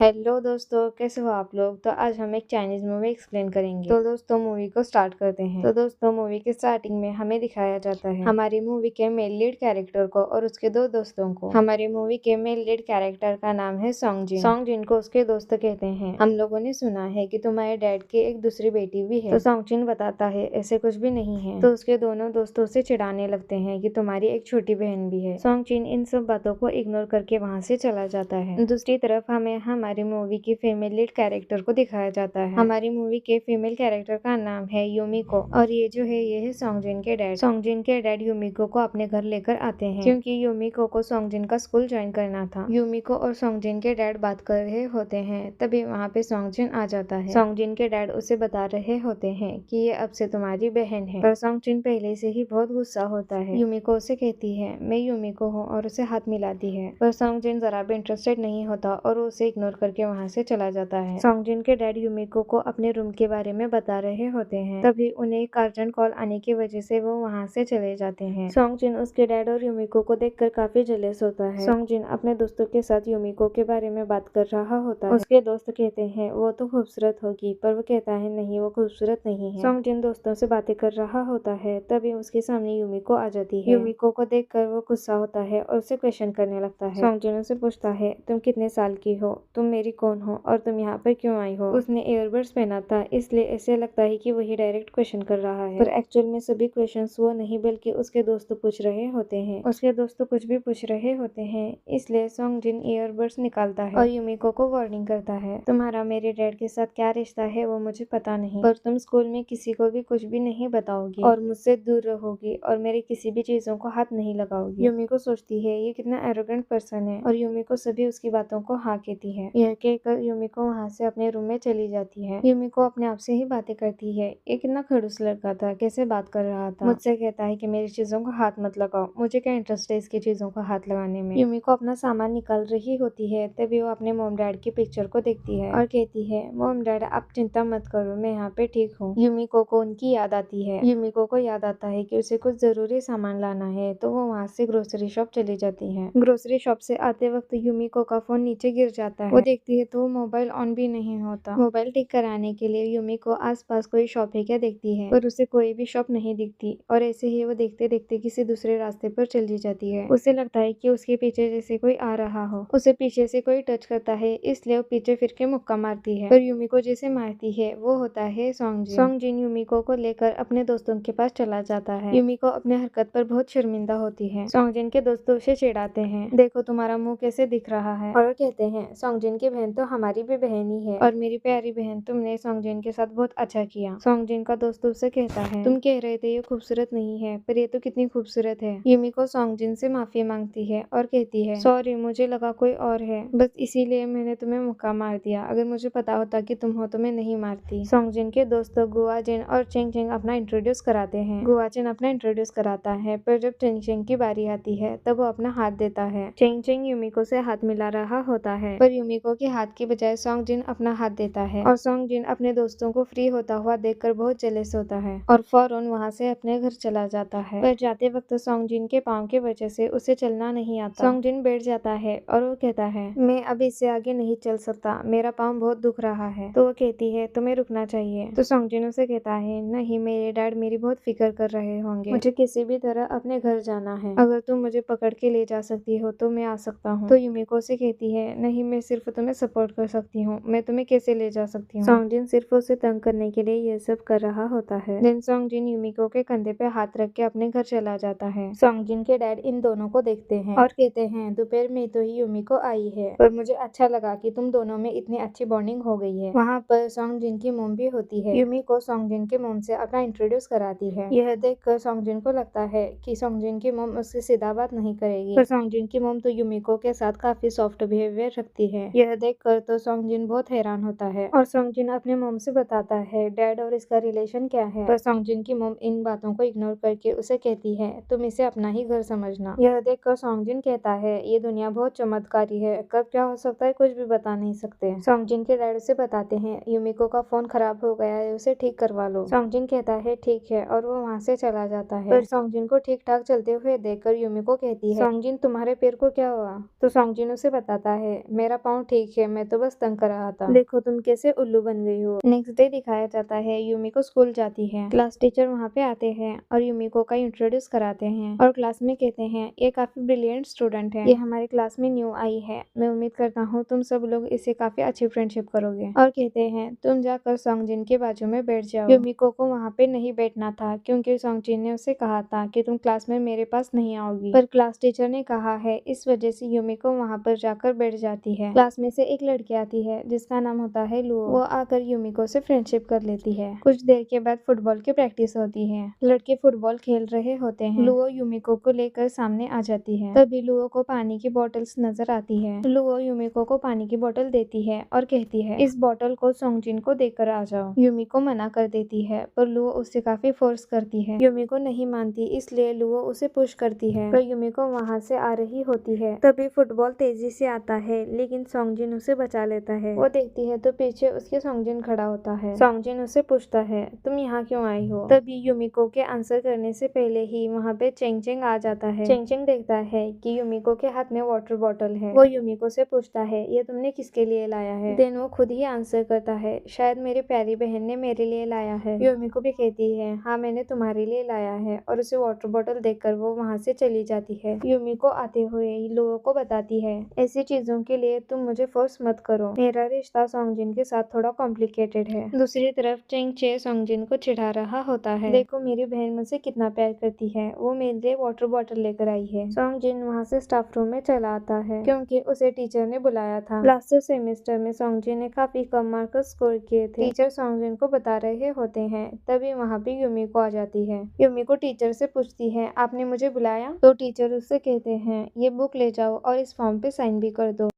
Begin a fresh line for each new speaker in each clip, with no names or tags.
Hello दोस्तों, कैसे हो आप लोग। तो आज हम एक चाइनीज मूवी एक्सप्लेन करेंगे। तो दोस्तों मूवी को स्टार्ट करते हैं। तो दोस्तों मूवी के स्टार्टिंग में हमें दिखाया जाता है हमारी मूवी के मेल लीड कैरेक्टर को और उसके दो दोस्तों को। हमारी मूवी के मेल लीड कैरेक्टर का नाम है सॉन्ग जिन। सॉन्ग जिन को उसके दोस्त कहते हैं। हम लोगों ने सुना है कि तुम्हारे डैड की एक दूसरी बेटी भी है। तो सॉन्ग जिन बताता है ऐसे कुछ भी नहीं है। तो उसके दोनों दोस्तों से चिढ़ाने लगते हैं कि तुम्हारी एक छोटी बहन भी है। सॉन्ग जिन इन सब बातों को इग्नोर करके वहाँ से चला जाता है। दूसरी तरफ हमें हमारी मूवी की फीमेल लीड कैरेक्टर को दिखाया जाता है। हमारी मूवी के फीमेल कैरेक्टर का नाम है यूमिको और ये जो है ये है सॉन्ग जिन के डैड। सॉन्ग जिन के डैड यूमिको को अपने घर लेकर आते हैं क्योंकि यूमिको को सॉन्ग जिन का स्कूल ज्वाइन करना था। यूमिको और सॉन्ग जिन के डैड बात कर रहे होते हैं, तभी वहाँ पे सॉन्ग जिन आ जाता है। सॉन्ग जिन के डैड उसे बता रहे होते हैं कि ये अब से तुम्हारी बहन है, पर सॉन्ग जिन पहले से ही बहुत गुस्सा होता है। यूमिको उसे कहती है मैं यूमिको हूँ और उसे हाथ मिलाती है, पर सॉन्ग जिन जरा भी इंटरेस्टेड नहीं होता और उसे इग्नोर करके वहाँ से चला जाता है। सॉन्ग जिन के डैड यूमिको को अपने रूम के बारे में बता रहे होते हैं, तभी उन्हें एक अर्जेंट कॉल आने की वजह से वो वहाँ से चले जाते हैं। सॉन्ग जिन उसके डैड और यूमिको को देखकर काफी जेलस होता है। सॉन्ग जिन अपने दोस्तों के साथ यूमिको के बारे में बात कर रहा होता है। उसके दोस्त कहते हैं वो तो खूबसूरत होगी, पर वो कहता है नहीं वो खूबसूरत नहीं है। सॉन्ग जिन दोस्तों से बातें कर रहा होता है, तभी उसके सामने यूमिको आ जाती है। यूमिको को देखकर वो गुस्सा होता है और उसे क्वेश्चन करने लगता है। सॉन्ग जिन से पूछता है तुम कितने साल की हो, तुम मेरी कौन हो और तुम यहाँ पर क्यों आई हो। उसने ईयरबड्स पहना था इसलिए ऐसे लगता है कि वही डायरेक्ट क्वेश्चन कर रहा है, पर एक्चुअल में सभी क्वेश्चंस वो नहीं बल्कि उसके दोस्त पूछ रहे होते हैं। उसके दोस्त कुछ भी पूछ रहे होते हैं, इसलिए सॉन्ग जिन ईयरबड्स निकालता है और यूमिको को वार्निंग करता है तुम्हारा मेरे डैड के साथ क्या रिश्ता है वो मुझे पता नहीं, पर तुम स्कूल में किसी को भी कुछ भी नहीं बताओगी और मुझसे दूर रहोगी और मेरी किसी भी चीजों को हाथ नहीं लगाओगी। यूमिको सोचती है ये कितना एरोगेंट पर्सन है और यूमिको सभी उसकी बातों को हाँ कहती है। यह कहकर यूमिको वहाँ से अपने रूम में चली जाती है। यूमिको अपने आप से ही बातें करती है ये कितना खड़ूस लड़का था, कैसे बात कर रहा था, मुझसे कहता है कि मेरी चीजों को हाथ मत लगाओ, मुझे क्या इंटरेस्ट है इसकी चीजों को हाथ लगाने में। यूमिको अपना सामान निकाल रही होती है, तभी वो अपने मॉम डैड की पिक्चर को देखती है और कहती है मॉम डैड आप चिंता मत करो, मैं यहाँ पे ठीक हूँ। यूमिको को उनकी याद आती है। यूमिको को याद आता है कि उसे कुछ जरूरी सामान लाना है, तो वो वहाँ से ग्रोसरी शॉप चली जाती है। ग्रोसरी शॉप से आते वक्त यूमिको का फोन नीचे गिर जाता है। वो देखती है तो मोबाइल ऑन भी नहीं होता। मोबाइल ठीक कराने के लिए यूमिको आसपास कोई शॉप है क्या देखती है, पर उसे कोई भी शॉप नहीं दिखती और ऐसे ही वो देखते देखते किसी दूसरे रास्ते पर चली जाती है। उसे लगता है कि उसके पीछे जैसे कोई आ रहा हो, उसे पीछे से कोई टच करता है, इसलिए वो पीछे फिर के मुक्का मारती है, पर यूमिको जिसे मारती है वो होता है सॉन्ग जिन। सॉन्ग जिन यूमिको को लेकर अपने दोस्तों के पास चला जाता है। यूमिको अपने हरकत पर बहुत शर्मिंदा होती है। सॉन्ग जिन के दोस्तों उसे चिढ़ाते हैं देखो तुम्हारा मुंह कैसे दिख रहा है, और कहते हैं सॉन्ग जिन की बहन तो हमारी भी बहन ही है और मेरी प्यारी बहन तुमने सॉन्ग जिन के साथ बहुत अच्छा किया। सॉन्ग जिन का दोस्त उससे कहता है तुम कह रहे थे ये खूबसूरत नहीं है, पर ये तो कितनी खूबसूरत है। यूमिको सॉन्ग जिन से माफी मांगती है और कहती है सॉरी मुझे लगा कोई और है, बस इसीलिए मैंने तुम्हें मुक्का मार दिया, अगर मुझे पता होता कि तुम हो तो मैं नहीं मारती। सॉन्ग जिन के दोस्तों गुआ जिन और चिंग चिंग अपना इंट्रोड्यूस कराते हैं। गुआ जिन अपना इंट्रोड्यूस कराता है, पर जब चिंग चिंग की बारी आती है तब वो अपना हाथ देता है। चिंग चिंग यूमिको से हाथ मिला रहा होता है, पर यूमिको के हाथ की बजाय सॉन्ग जिन अपना हाथ देता है और सॉन्ग जिन अपने दोस्तों को फ्री होता हुआ देखकर बहुत जेलस होता है और फौरन वहाँ से अपने घर चला जाता है। पर जाते वक्त सॉन्ग जिन के पाँव की वजह से उसे चलना नहीं आता। सॉन्ग जिन बैठ जाता है और वो कहता है मैं अब इससे आगे नहीं चल सकता, मेरा पाँव बहुत दुख रहा है। तो वो कहती है तुम्हें रुकना चाहिए। तो सॉन्ग जिन उसे कहता है नहीं मेरे डैड मेरी बहुत फिक्र कर रहे होंगे, मुझे किसी भी तरह अपने घर जाना है, अगर तुम मुझे पकड़ के ले जा सकती हो तो मैं आ सकता हूँ। तो यूमिको से कहती है नहीं मैं सिर्फ तुम्हें सपोर्ट कर सकती हूँ, मैं तुम्हें कैसे ले जा सकती हूँ। सॉन्ग जिन सिर्फ उसे तंग करने के लिए ये सब कर रहा होता है। देन सॉन्ग जिन यूमिको के कंधे पे हाथ रख के अपने घर चला जाता है। सॉन्ग जिन के डैड इन दोनों को देखते हैं और कहते हैं दोपहर में तो ही यूमिको आई है, पर मुझे अच्छा लगा कि तुम दोनों में इतनी अच्छी बॉन्डिंग हो गई है। वहाँ पर सॉन्ग जिन की मोम भी होती है। यूमिको सॉन्ग जिन के मोम से अपना इंट्रोड्यूस कराती है। यह देखकर सॉन्ग जिन को लगता है कि सॉन्ग जिन की मोम उससे सीधा बात नहीं करेगी, पर सॉन्ग जिन की मोम तो यूमिको के साथ काफी सॉफ्ट बिहेवियर रखती है। यह देखकर तो सॉन्ग जिन बहुत हैरान होता है और सॉन्ग जिन अपने मोम से बताता है डैड और इसका रिलेशन क्या है, पर सॉन्ग जिन की मोम इन बातों को इग्नोर करके उसे कहती है तुम इसे अपना ही घर समझना। यह देखकर सॉन्ग जिन कहता है ये दुनिया बहुत चमत्कारी है, कब क्या हो सकता है कुछ भी बता नहीं सकते। सॉन्ग जिन के डैड उसे बताते हैं यूमिको का फोन खराब हो गया है, उसे ठीक करवा लो। सॉन्ग जिन कहता है ठीक है और वो वहाँ से चला जाता है। पर सॉन्ग जिन को ठीक ठाक चलते हुए देखकर यूमिको कहती है सॉन्ग जिन तुम्हारे पैर को क्या हुआ। तो सॉन्ग जिन उसे बताता है मेरा पाँव ठीक है, मैं तो बस तंग कर रहा था। देखो तुम कैसे उल्लू बन गई हो। नेक्स्ट डे दिखाया जाता है यूमिको स्कूल जाती है। क्लास टीचर वहाँ पे आते हैं और यूमिको का इंट्रोड्यूस कराते हैं और क्लास में कहते हैं ये काफी ब्रिलियंट स्टूडेंट है, ये हमारे क्लास में न्यू आई है। मैं उम्मीद करता हूँ तुम सब लोग इससे काफी अच्छी फ्रेंडशिप करोगे। और कहते हैं तुम जाकर सॉन्गजिन के बाजू में बैठ जाओ। यूमिको को वहाँ पे नहीं बैठना था क्योंकि सॉन्गजिन ने उसे कहा था कि तुम क्लास में मेरे पास नहीं आओगी, पर क्लास टीचर ने कहा है, इस वजह से यूमिको वहाँ पर जाकर बैठ जाती है। क्लास में से एक लड़की आती है जिसका नाम होता है लुओ। वो आकर यूमिको से फ्रेंडशिप कर लेती है। कुछ देर के बाद फुटबॉल की प्रैक्टिस होती है। लड़के फुटबॉल खेल रहे होते हैं। लुओ यूमिको को लेकर सामने आ जाती है। तभी लुओ को पानी की बोतल्स नजर आती है। लुओ यूमिको को पानी की बोतल देती है और कहती है इस बोतल को सॉन्गजिन को देकर आ जाओ। यूमिको मना कर देती है पर लुओ उससे काफी फोर्स करती है। यूमिको नहीं मानती, इसलिए लुओ उसे पुश करती है पर यूमिको वहाँ से आ रही होती है। तभी फुटबॉल तेजी से आता है लेकिन सॉन्गजिन उसे बचा लेता है। वो देखती है तो पीछे उसके सॉन्गजिन खड़ा होता है। सॉन्गजिन उसे पूछता है तुम यहाँ क्यों आई हो। तभी यूमिको के आंसर करने से पहले ही वहाँ पे चेंग चेंग आ जाता है। चेंग चेंग देखता है कि यूमिको के हाथ में वाटर बॉटल है। वो यूमिको से पूछता है ये तुमने किसके लिए लाया है। देन वो खुद ही आंसर करता है शायद मेरी प्यारी बहन ने मेरे लिए लाया है। यूमिको भी कहती है हाँ मैंने तुम्हारे लिए लाया है और उसे वाटर बॉटल देखकर वो वहाँ से चली जाती है। यूमिको आते हुए लोगों को बताती है ऐसी चीजों के लिए तुम मुझे फोर्स मत करो, मेरा रिश्ता सॉन्गजिन के साथ थोड़ा कॉम्प्लिकेटेड है। दूसरी तरफ चेंग चे सॉन्गजिन को चिढ़ा रहा होता है, देखो मेरी बहन मुझसे कितना प्यार करती है, वो मेरे लिए वाटर बॉटल लेकर आई है। सॉन्गजिन वहाँ से स्टाफ रूम में चला आता है क्योंकि उसे टीचर ने बुलाया था। लास्ट सेमेस्टर में सॉन्गजिन ने काफी कम मार्क्स स्कोर किए थे। टीचर सॉन्गजिन को बता रहे होते हैं तभी वहाँ पे यूमिको आ जाती है। यूमिको टीचर से पूछती है आपने मुझे बुलाया। तो टीचर उससे कहते हैं ये बुक ले जाओ और इस फॉर्म पे साइन भी कर दो।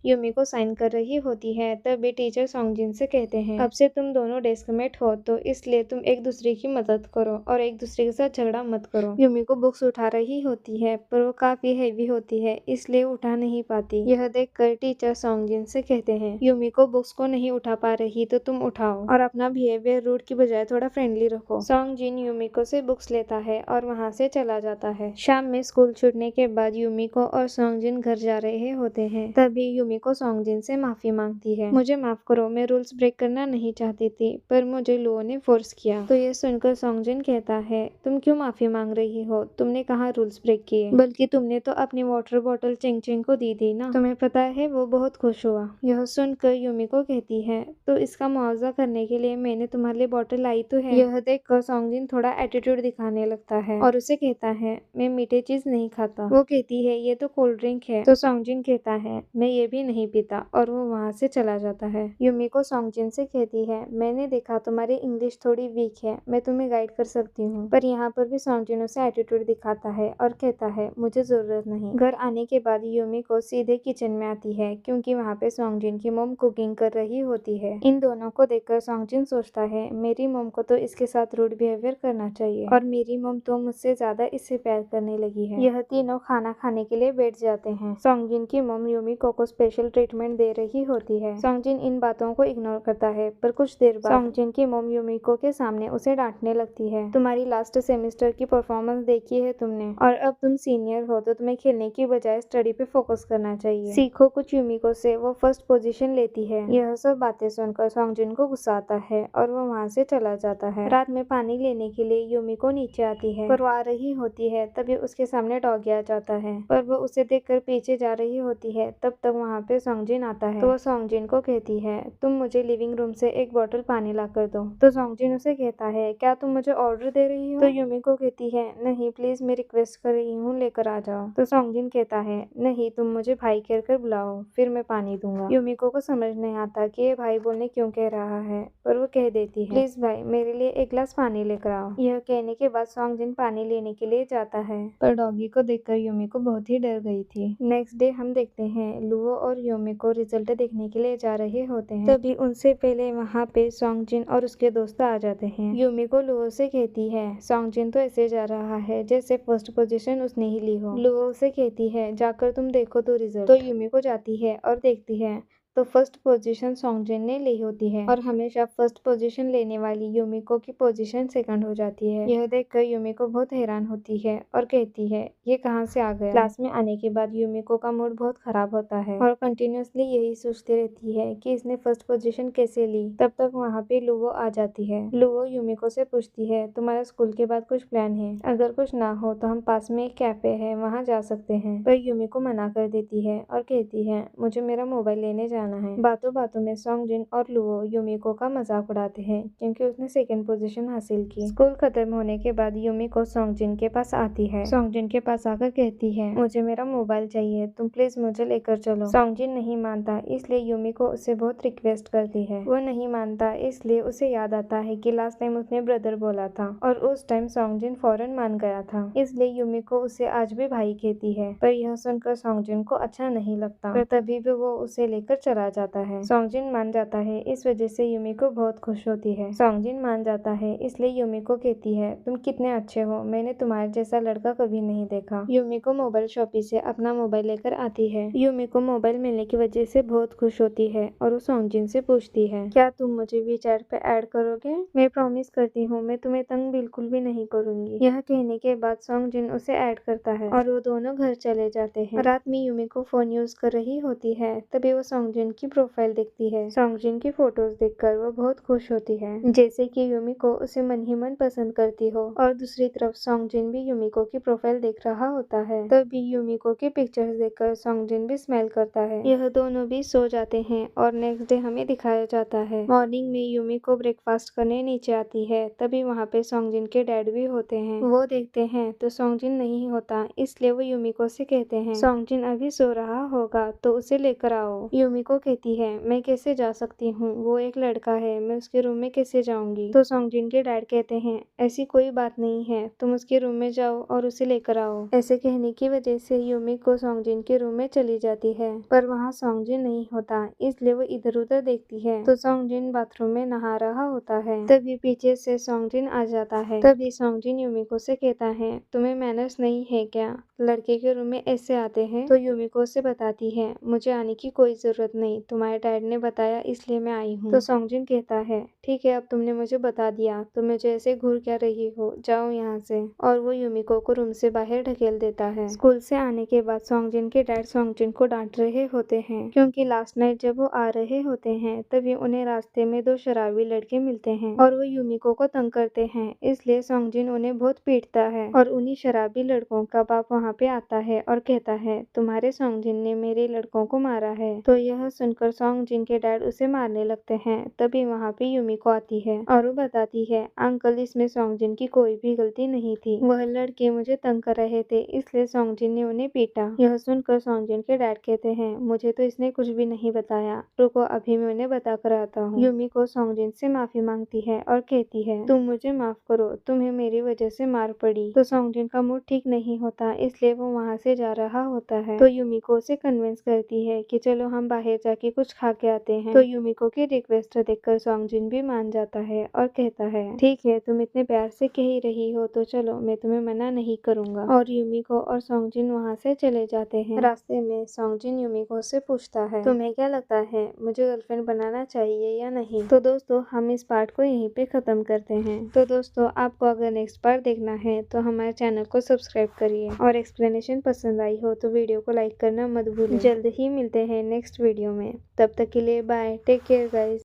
यूमिको साइन कर रही होती है तभी टीचर सॉन्गजिन से कहते हैं अब से तुम दोनों डेस्कमेट हो तो इसलिए तुम एक दूसरे की मदद करो और एक दूसरे के साथ झगड़ा मत करो। यूमिको बुक्स उठा रही होती है पर वो काफी हैवी होती है इसलिए उठा नहीं पाती। यह देखकर टीचर सॉन्गजिन से कहते हैं यूमिको बुक्स को नहीं उठा पा रही तो तुम उठाओ और अपना बिहेवियर रूड की बजाय थोड़ा फ्रेंडली रखो। सॉन्गजिन यूमिको से बुक्स लेता है और वहाँ से चला जाता है। शाम में स्कूल छूटने के बाद यूमिको और सॉन्गजिन घर जा रहे होते हैं तभी यूमिको सॉन्गजिन से माफी मांगती है, मुझे माफ करो मैं रूल्स ब्रेक करना नहीं चाहती थी पर मुझे लुओ ने फोर्स किया। तो ये सुनकर सॉन्गजिन कहता है तुम क्यों माफी मांग रही हो, तुमने कहाँ रूल्स ब्रेक किए, बल्कि तुमने तो अपनी वाटर बॉटल चेंग चेंग को दी थी ना, तुम्हें पता है वो बहुत खुश हुआ। यह सुनकर यूमिको कहती है तो इसका मुआवजा करने के लिए मैंने तुम्हारे लिए बॉटल लाई तो है। यह देखकर सॉन्गजिन थोड़ा एटीट्यूड दिखाने लगता है और उसे कहता है मैं मीठे चीज नहीं खाता। वो कहती है ये तो कोल्ड ड्रिंक है। तो सॉन्गजिन कहता है मैं ये भी नहीं पीता और वो वहाँ से चला जाता है। यूमिको सॉन्गजिन से कहती है मैंने देखा तुम्हारी इंग्लिश थोड़ी वीक है, मैं तुम्हें गाइड कर सकती हूँ। पर यहाँ पर भी सॉन्गजिन उसे एटीट्यूड दिखाता है और कहता है मुझे जरूरत नहीं। घर आने के बाद यूमिको सीधे किचन में आती है क्योंकि वहाँ पे सॉन्गजिन की मॉम कुकिंग कर रही होती है। इन दोनों को देखकर सॉन्गजिन सोचता है मेरी मॉम को तो इसके साथ रूड बिहेवियर करना चाहिए और मेरी मॉम तो मुझसे ज्यादा इससे प्यार करने लगी है। यह तीनों खाना खाने के लिए बैठ जाते हैं। सॉन्गजिन की मॉम यूमिको को स्पेशल ट्रीटमेंट दे रही होती है। सॉन्गजिन इन बातों को इग्नोर करता है पर कुछ देर बाद सॉन्गजिन की मॉम यूमिको के सामने उसे डांटने लगती है, तुम्हारी लास्ट सेमेस्टर की परफॉर्मेंस देखी है तुमने और अब तुम सीनियर हो तो तुम्हें खेलने की बजाय स्टडी पे फोकस करना चाहिए, सीखो कुछ। यूमिको से वो फर्स्ट पोजीशन लेती है। यह सब बातें सुनकर सॉन्गजिन को गुस्सा आता है और वो वहाँ से चला जाता है। रात में पानी लेने के लिए यूमिको नीचे आती है पर वो आ रही होती है तभी उसके सामने डॉगी आ जाता है पर वो उसे देखकर पीछे जा रही होती है। तब तक वहाँ पे सॉन्गजिन आता है तो वो सॉन्गजिन को कहती है तुम मुझे लिविंग रूम से एक बोतल पानी ला कर दो। तो सॉन्गजिन उसे कहता है क्या तुम मुझे ऑर्डर दे रही हो। तो यूमिको कहती है नहीं प्लीज मैं रिक्वेस्ट कर रही हूँ लेकर आ जाओ। तो सॉन्गजिन कहता है नहीं तुम मुझे भाई कहकर बुलाओ फिर मैं पानी दूंगा। यूमिको को समझ नहीं आता कि ये भाई बोलने क्यों कह रहा है पर वो कह देती है प्लीज भाई मेरे लिए एक गिलास पानी लेकर आओ। यह कहने के बाद सॉन्गजिन पानी लेने के लिए जाता है पर डॉगी को देखकर यूमिको बहुत ही डर गई थी। नेक्स्ट डे हम देखते हैं लुओ और यूमिको रिजल्ट देखने के लिए जा रहे होते हैं तभी उनसे पहले वहाँ पे सॉन्गजिन और उसके दोस्त आ जाते हैं। यूमिको लुओ से कहती है सॉन्गजिन तो ऐसे जा रहा है जैसे फर्स्ट पोजीशन उसने ही ली हो। लुओ से कहती है जाकर तुम देखो तो रिजल्ट। तो यूमिको जाती है और देखती है तो फर्स्ट पोजीशन सॉन्गजिन ने ली होती है और हमेशा फर्स्ट पोजीशन लेने वाली यूमिको की पोजीशन सेकंड हो जाती है। यह देखकर यूमिको बहुत हैरान होती है और कहती है ये कहाँ से आ गया। क्लास में आने के बाद यूमिको का मूड बहुत खराब होता है और कंटिन्यूअसली यही सोचती रहती है कि इसने फर्स्ट पोजीशन कैसे ली। तब तक वहाँ पे लुवो आ जाती है। लुवो यूमिको से पूछती है तुम्हारा स्कूल के बाद कुछ प्लान है? अगर कुछ ना हो तो हम पास में एक कैफे है वहाँ जा सकते हैं। पर यूमिको मना कर देती है और कहती है मुझे मेरा मोबाइल लेने जाना है। बातों बातों में सॉन्गजिन और लुवो यूमिको का मजाक उड़ाते हैं क्योंकि उसने सेकंड पोजीशन हासिल की। स्कूल खत्म होने के बाद यूमिको सॉन्गजिन के पास आती है। सॉन्गजिन के पास आकर कहती है मुझे मेरा मोबाइल चाहिए, तुम प्लीज मुझे लेकर चलो। सॉन्गजिन नहीं मानता, इसलिए यूमिको उसे बहुत रिक्वेस्ट करती है। वो नहीं मानता, इसलिए उसे याद आता है कि लास्ट टाइम उसने ब्रदर बोला था और उस टाइम सॉन्गजिन फौरन मान गया था। इसलिए यूमिको उसे आज भी भाई कहती है। पर यह सुनकर सॉन्गजिन को अच्छा नहीं लगता, पर तभी भी वो उसे लेकर चला जाता है। सॉन्गजिन मान जाता है, इस वजह से यूमिको बहुत खुश होती है। सॉन्गजिन मान जाता है, इसलिए यूमिको कहती है तुम कितने अच्छे हो, मैंने तुम्हारे जैसा लड़का कभी नहीं देखा। यूमिको मोबाइल शॉपी से अपना मोबाइल लेकर आती है। यूमिको मोबाइल मिलने की वजह से बहुत खुश होती है और वो सॉन्गजिन से पूछती है क्या तुम मुझे वीचैट पे ऐड करोगे? मैं प्रॉमिस करती हूँ मैं तुम्हें तंग बिल्कुल भी नहीं करूंगी। यह कहने के बाद सॉन्गजिन उसे ऐड करता है और वो दोनों घर चले जाते हैं। रात में यूमिको फोन यूज कर रही होती है, तभी वो सॉन्गजिन की प्रोफाइल देखती है। सॉन्गजिन की फोटोज देखकर वो बहुत खुश होती है, जैसे कि यूमिको उसे मन ही मन पसंद करती हो। और दूसरी तरफ सॉन्गजिन भी यूमिको की प्रोफाइल देख रहा होता है। तभी यूमिको की पिक्चर्स देखकर सॉन्गजिन भी स्माइल करता है। यह दोनों भी सो जाते हैं और नेक्स्ट डे हमें दिखाया जाता है। मॉर्निंग में यूमिको ब्रेकफास्ट करने नीचे आती है, तभी वहाँ पे सॉन्गजिन के डैड भी होते हैं। वो देखते हैं तो सॉन्गजिन नहीं होता, इसलिए वो यूमिको से कहते हैं सॉन्गजिन अभी सो रहा होगा तो उसे लेकर आओ। यूमिको कहती है मैं कैसे जा सकती हूँ, वो एक लड़का है, मैं उसके रूम में कैसे जाऊंगी? तो सॉन्गजिन के डैड कहते हैं ऐसी कोई बात नहीं है, तुम उसके रूम में जाओ और उसे लेकर आओ। ऐसे कहने की वजह से यूमिको सॉन्गजिन के रूम में चली जाती है, पर वहाँ सॉन्गजिन नहीं होता, इसलिए वो इधर उधर देखती है तो सॉन्गजिन बाथरूम में नहा रहा होता है। तभी पीछे से सॉन्गजिन आ जाता है। तभी सॉन्गजिन यूमिको से कहता है तुम्हें मैनर्स नहीं है क्या, लड़के के रूम में ऐसे आते हैं? तो यूमिको से बताती है मुझे आने की कोई जरूरत नहीं, तुम्हारे डैड ने बताया इसलिए मैं आई हूँ। तो सॉन्गजिन कहता है ठीक है, अब तुमने मुझे बता दिया तो मुझे ऐसे घूर क्या रही हो, जाओ यहाँ से। और वो यूमिको को रूम से बाहर ढकेल देता है। स्कूल से आने के बाद सॉन्गजिन के डैड सॉन्गजिन को डांट रहे होते हैं क्योंकि लास्ट नाइट जब वो आ रहे होते हैं तभी उन्हें रास्ते में दो शराबी लड़के मिलते हैं और वो यूमिको को तंग करते हैं, इसलिए सॉन्गजिन उन्हें बहुत पीटता है। और उन्हीं शराबी लड़कों का बाप वहाँ पे आता है और कहता है तुम्हारे सॉन्गजिन ने मेरे लड़कों को मारा है। तो यह सुनकर सॉन्गजिन के डैड उसे मारने लगते हैं। तभी वहाँ पे यूमिको आती है और वो बताती है अंकल इसमें सॉन्गजिन की कोई भी गलती नहीं थी, वह लड़के मुझे तंग कर रहे थे इसलिए सॉन्गजिन ने उन्हें पीटा। यह सुनकर सॉन्गजिन के डैड कहते हैं मुझे तो इसने कुछ भी नहीं बताया, रुको अभी मैं उन्हें बता कर आता हूँ। यूमिको सॉन्गजिन से माफी मांगती है और कहती है तुम मुझे माफ करो, तुम्हें मेरी वजह से मार पड़ी। तो सॉन्गजिन का मूड ठीक नहीं होता, इसलिए वो वहाँ से जा रहा होता है। तो यूमिको उसे कन्विंस करती है कि चलो हम बाहर जाके कुछ खा के आते हैं। तो यूमिको की रिक्वेस्ट देखकर सॉन्गजिन भी मान जाता है और कहता है ठीक है, तुम इतने प्यार से कह ही रही हो तो चलो, मैं तुम्हें मना नहीं करूंगा। और यूमिको और सॉन्गजिन वहाँ से चले जाते हैं। रास्ते में सॉन्गजिन यूमिको से पूछता है तुम्हें क्या लगता है मुझे गर्लफ्रेंड बनाना चाहिए या नहीं? तो दोस्तों हम इस पार्ट को यहीं पे खत्म करते हैं। तो दोस्तों आपको अगर नेक्स्ट पार्ट देखना है तो हमारे चैनल को सब्सक्राइब करिए और एक्सप्लेनेशन पसंद आई हो तो वीडियो को लाइक करना मत भूलें। जल्द ही मिलते हैं नेक्स्ट वीडियो में, तब तक के लिए बाय, टेक केयर गाइस।